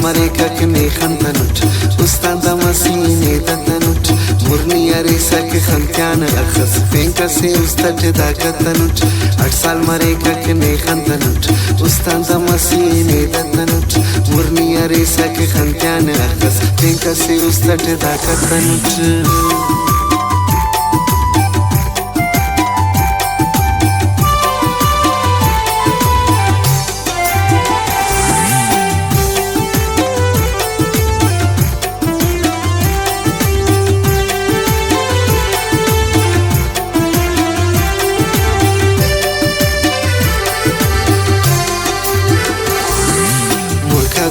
marekak ne khantanut ustan da masine datanut murni aresak khantyana akhas penka se ustat da katanut 8 साल marekak ne khantanut ustan da masine datanut murni aresak khantyana akhas penka se ustat da katanut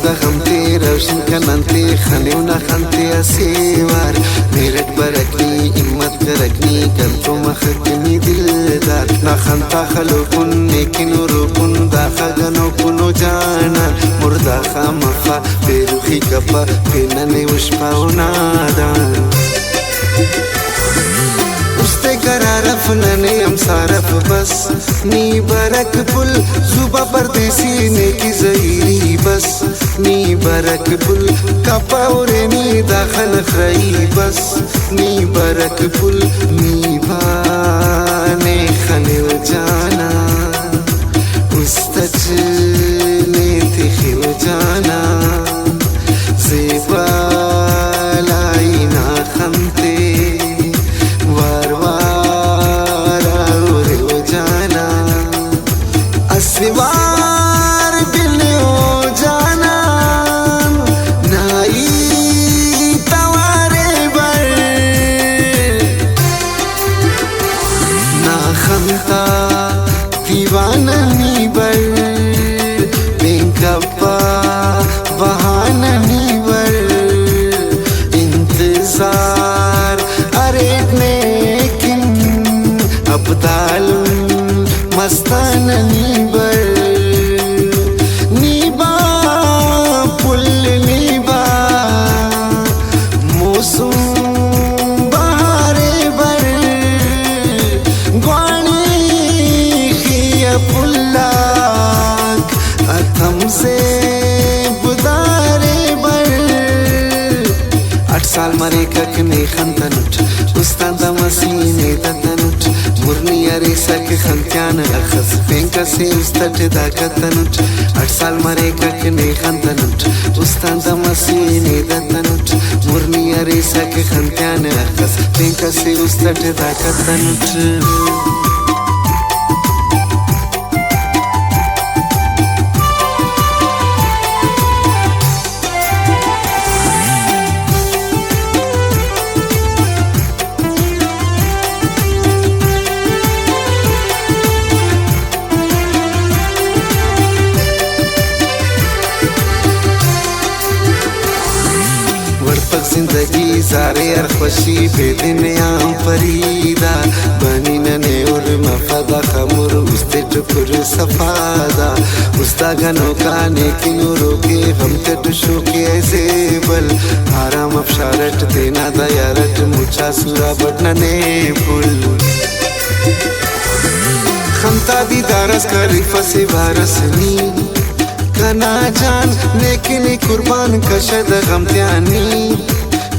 da khamte rawshan kanante khaneuna khante asewar merat barakni himmat karakni kanto makhni dildar na khanta khalukun lekin rukun da khagano kuno jana murda khamafa beruhi kapa penane ushpauna dan uste kararaf nane am saraf bas ni barak pul zuba pardesi ne ki zairi bas ni barak pul kapaure ni dakhal khai bas ni barak pul ni bane khanil jana ustaj ne tikhil jana zeba laina khamte सिवार दिल हो जाना नाई तवारे बर ना खमता दीवाना नी बर बेंकप्पा बहाना नी बर इंतजार अरे लेकिन अब दालुन मस्ताना नी साल marekak ne khantanut ustan da masine datanut murni aresak khantyana akhas penka se ustat da katanut 8 साल marekak ne khantanut ustan da masine datanut murni aresak khantyana akhas penka se ustat da katanut जिंदगी सारे यार खुशी बेदिन आम फरीदा बनी नने और मफदा खमुर उस्ते टुकुर सफादा उस्ता गनो काने किनो रोके हम ते टुशो के ऐसे बल आराम अफशारट देना दयारट मुछा सुरा बटने फुल खमता दी दारस करी फसे भारसनी कना जान लेकिन कुर्बान कशद गमत्यानी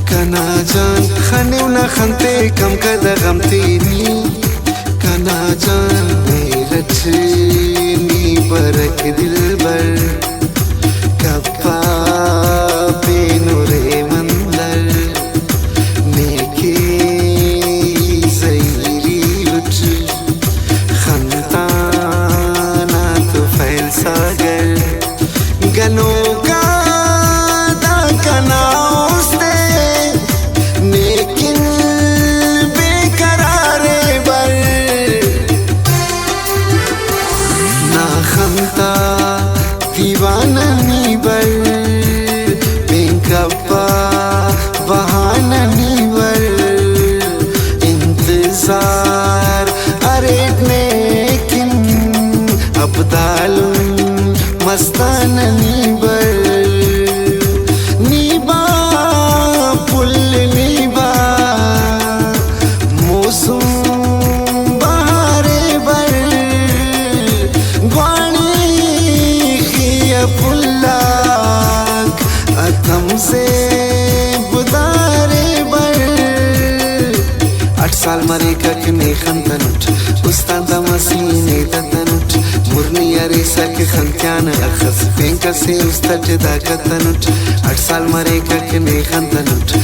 कना जान खनेउना खंते कम कदा गमतीनी कना जान मेरठनी बरक दिल बर कप्पा बेनुरे मंदर नेके जैरी उठ खंताना तो फैल सागर गनो का दा कना दीवाना नी बर बेंकप्पा बहाना नी बर इंतजार अरे लेकिन अब दालुन मस्ताना नी बर नीबा पुल नीबा मौसम बहारे बर पुल्लाक साल मरेका के नेखन तनुट उस्तादा मसीने तनुट मुरनी अरेसा के खंत्यान अखस पेंका से उस्तट दाका तनुट 8 साल मरेका के नेखन तनुट